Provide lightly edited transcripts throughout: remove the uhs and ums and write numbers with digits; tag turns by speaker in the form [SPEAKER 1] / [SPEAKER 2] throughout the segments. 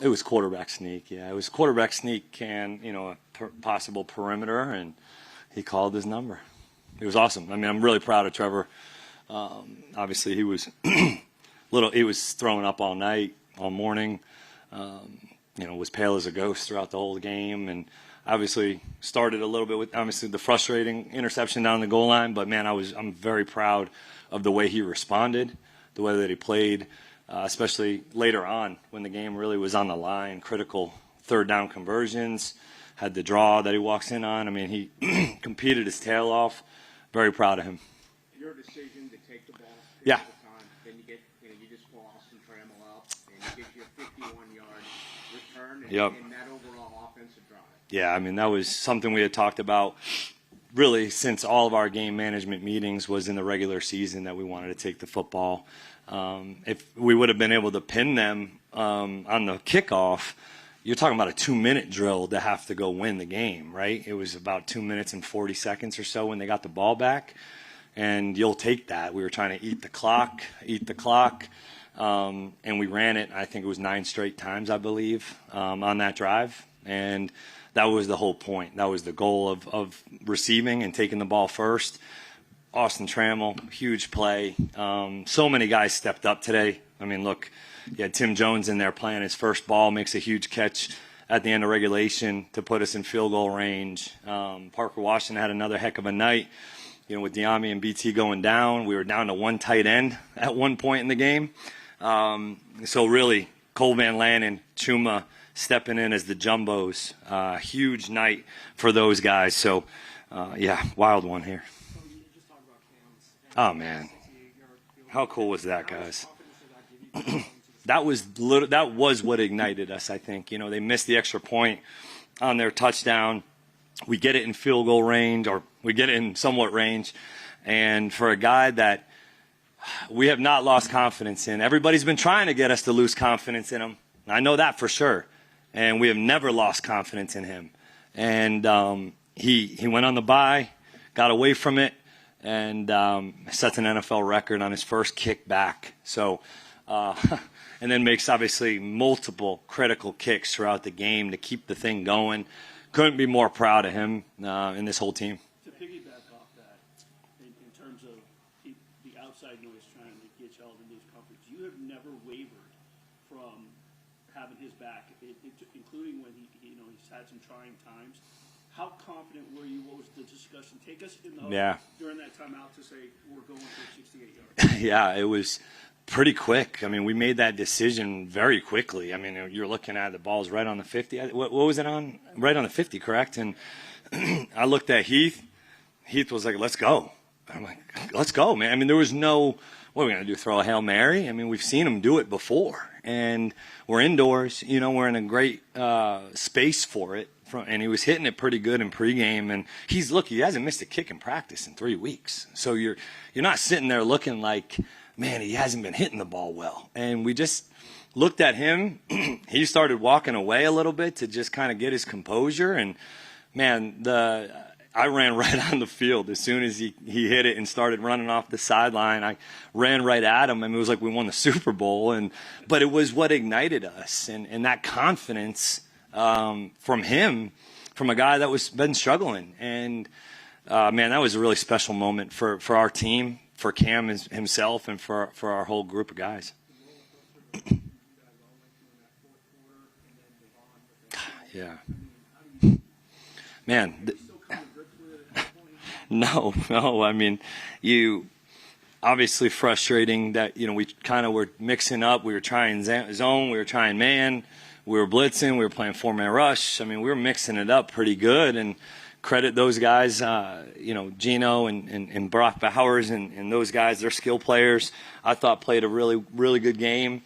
[SPEAKER 1] It was quarterback sneak, yeah. It was quarterback sneak and, a possible perimeter, and he called his number. It was awesome. I mean, I'm really proud of Trevor. Obviously, he was he was throwing up all night, all morning. Was pale as a ghost throughout the whole game, and obviously started a little bit with obviously the frustrating interception down the goal line. But man, I'm very proud of the way he responded, the way that he played. Especially later on when the game really was on the line, critical third down conversions, had the draw that he walks in on. I mean, he competed his tail off. Very proud of him.
[SPEAKER 2] Your decision to take the ball
[SPEAKER 1] yeah.
[SPEAKER 2] at the time, then you get, you just pull Austin Trammell up and you get your 51-yard return and that overall offensive drive.
[SPEAKER 1] Yeah, I mean, that was something we had talked about really since all of our game management meetings was in the regular season, that we wanted to take the football. If we would have been able to pin them on the kickoff, you're talking about a 2-minute drill to have to go win the game, right? It was about 2 minutes and 40 seconds or so when they got the ball back, and you'll take that. We were trying to eat the clock, and we ran it, I think it was 9 straight times, I believe, on that drive. And that was the whole point. That was the goal of receiving and taking the ball first. Austin Trammell, huge play. So many guys stepped up today. I mean, look, you had Tim Jones in there playing his first ball, makes a huge catch at the end of regulation to put us in field goal range. Parker Washington had another heck of a night. With Diami and BT going down, we were down to one tight end at one point in the game. So really, Cole Van Lannon, Chuma stepping in as the jumbos. Huge night for those guys. So, wild one here. Oh, man. How cool was that, guys? That was what ignited us, I think. They missed the extra point on their touchdown. We get it in field goal range, or we get it in somewhat range. And for a guy that we have not lost confidence in, everybody's been trying to get us to lose confidence in him. I know that for sure. And we have never lost confidence in him. And he went on the bye, got away from it, and sets an NFL record on his first kick back. So, and then makes obviously multiple critical kicks throughout the game to keep the thing going. Couldn't be more proud of him and this whole team.
[SPEAKER 3] To piggyback off that, in terms of the outside noise trying to get y'all to lose comfort, you have never wavered from having his back, including when he's had some trying times. How confident were you? What was the discussion? Take us in the during that timeout to say we're going for 68 yards.
[SPEAKER 1] Yeah, it was pretty quick. I mean, we made that decision very quickly. I mean, you're looking at the ball's right on the 50. What was it on? Right on the 50, correct? And I looked at Heath. Heath was like, "Let's go." I'm like, "Let's go, man." I mean, there was no, what are we going to do, throw a Hail Mary? I mean, we've seen him do it before. And we're indoors. We're in a great space for it. And he was hitting it pretty good in pregame. And he hasn't missed a kick in practice in 3 weeks. So you're not sitting there looking like, man, he hasn't been hitting the ball well. And we just looked at him. He started walking away a little bit to just kind of get his composure. And, man, I ran right on the field as soon as he hit it and started running off the sideline. I ran right at him. I mean, it was like we won the Super Bowl. But it was what ignited us. And that confidence from him, from a guy that was been struggling. And, man, that was a really special moment for our team, for Cam himself, and for our whole group of guys. Yeah. Man. No. I mean, obviously frustrating that, we kind of were mixing up. We were trying zone. We were trying man. We were blitzing. We were playing four-man rush. I mean, we were mixing it up pretty good. And credit those guys, Gino and Brock Bowers and those guys. They're skill players. I thought played a really, really good game.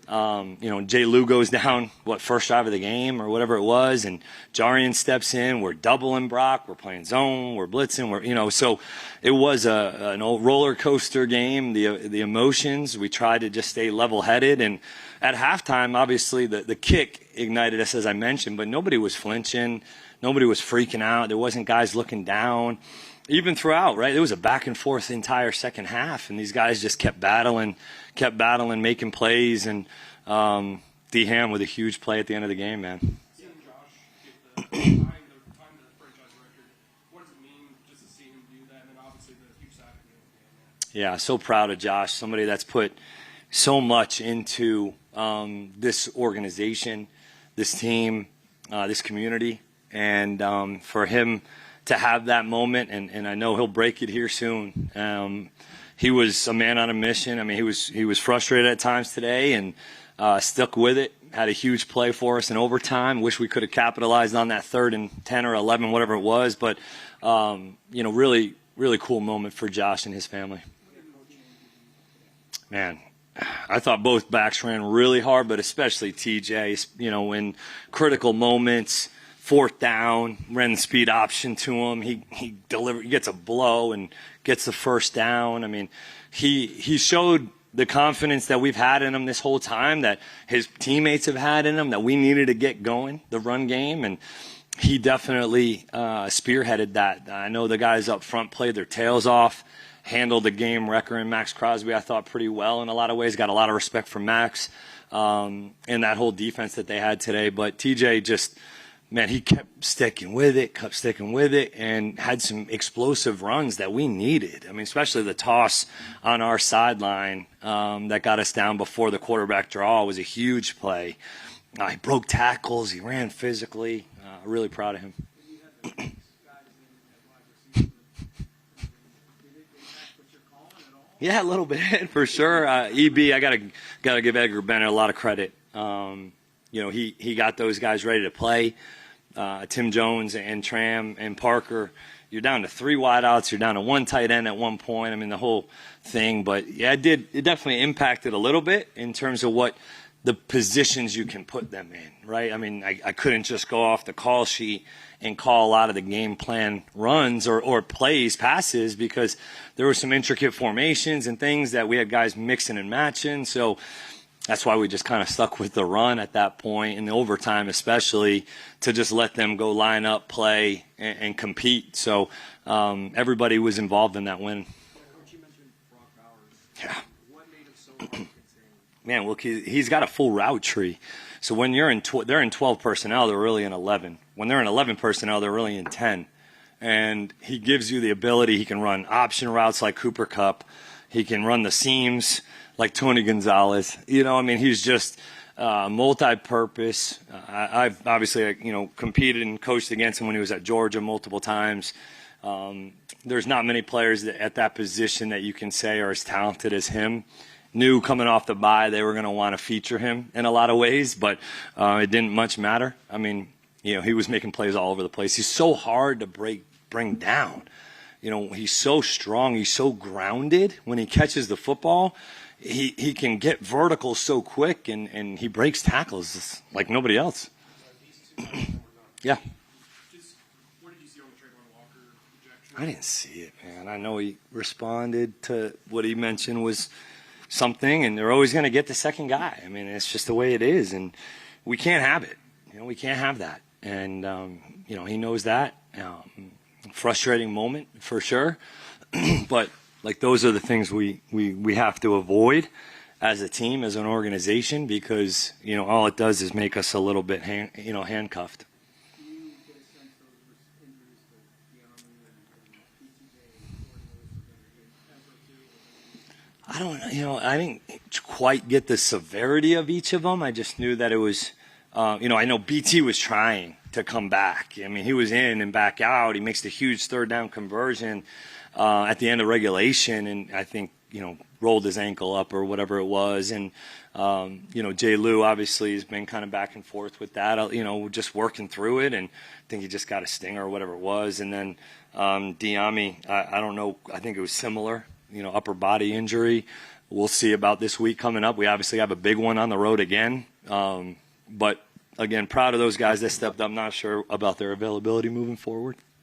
[SPEAKER 1] Jay Lou goes down, first drive of the game or whatever it was, and Jarian steps in. We're doubling Brock. We're playing zone. We're blitzing. So it was an old roller coaster game. The emotions. We tried to just stay level-headed, and at halftime, obviously the kick ignited us, as I mentioned, but nobody was flinching. Nobody was freaking out. There wasn't guys looking down. Even throughout, right? It was a back and forth entire second half, and these guys just kept battling, making plays, and D Ham with a huge play at the end of the game, man.
[SPEAKER 4] Seeing Josh get the time to the franchise record, what does it mean just to see him do that? And then obviously the huge sack at the end of the game, man.
[SPEAKER 1] Yeah, so proud of Josh, somebody that's put so much into this organization, this team, this community, and for him to have that moment, and I know he'll break it here soon. He was a man on a mission. I mean, he was frustrated at times today and stuck with it. Had a huge play for us in overtime. Wish we could have capitalized on that 3rd and 10 or 11, whatever it was. But really, really cool moment for Josh and his family. Man, I thought both backs ran really hard, but especially TJ. In critical moments. 4th down, ran the speed option to him. He gets a blow and gets the 1st down. I mean, he showed the confidence that we've had in him this whole time, that his teammates have had in him, that we needed to get going, the run game, and he definitely spearheaded that. I know the guys up front played their tails off, handled the game. Wrecker and Max Crosby, I thought, pretty well in a lot of ways. Got a lot of respect for Max and that whole defense that they had today. But TJ just – man, he kept sticking with it, and had some explosive runs that we needed. I mean, especially the toss on our sideline that got us down before the quarterback draw was a huge play. He broke tackles. He ran physically. Really proud of him. Yeah, a little bit for sure. EB, I gotta give Edgar Bennett a lot of credit. He got those guys ready to play. Tim Jones and Tram and Parker. You're down to 3 wideouts. You're down to 1 tight end at one point. I mean, the whole thing. But yeah, it definitely impacted a little bit in terms of what the positions you can put them in, right? I mean, I couldn't just go off the call sheet and call a lot of the game plan runs or plays, passes, because there were some intricate formations and things that we had guys mixing and matching. So that's why we just kind of stuck with the run at that point, in the overtime especially, to just let them go line up, play, and compete. So everybody was involved in that win.
[SPEAKER 4] Coach, you mentioned Brock Bowers.
[SPEAKER 1] Yeah.
[SPEAKER 4] What made him so insane?
[SPEAKER 1] Man, look, he's got a full route tree. So when they're in 12 personnel, they're really in 11. When they're in 11 personnel, they're really in 10. And he gives you the ability. He can run option routes like Cooper Kupp. He can run the seams like Tony Gonzalez. He's just multi-purpose. I've obviously, competed and coached against him when he was at Georgia multiple times. There's not many players at that position that you can say are as talented as him. Knew coming off the bye they were going to want to feature him in a lot of ways, but it didn't much matter. I mean, he was making plays all over the place. He's so hard to bring down. He's so strong. He's so grounded when he catches the football. He can get vertical so quick, and he breaks tackles like nobody else. Yeah.
[SPEAKER 4] What did you see on the Trayvon Walker projection?
[SPEAKER 1] I didn't see it, man. I know he responded to what he mentioned was something, and they're always going to get the second guy. I mean, it's just the way it is, and we can't have it. We can't have that. And, he knows that. Frustrating moment for sure. But, those are the things we have to avoid as a team, as an organization, because, all it does is make us a little bit, handcuffed.
[SPEAKER 3] Do you get a sense those injuries to Gianni and PTJ
[SPEAKER 1] I don't, I didn't quite get the severity of each of them. I just knew that it was, I know BT was trying to come back. I mean, he was in and back out. He makes the huge 3rd down conversion at the end of regulation, and I think, rolled his ankle up or whatever it was. And, Jay Lou obviously has been kind of back and forth with that, just working through it. And I think he just got a stinger or whatever it was. And then Diami, I don't know, I think it was similar, upper body injury. We'll see about this week coming up. We obviously have a big one on the road again. But, again, proud of those guys that stepped up. Not sure about their availability moving forward.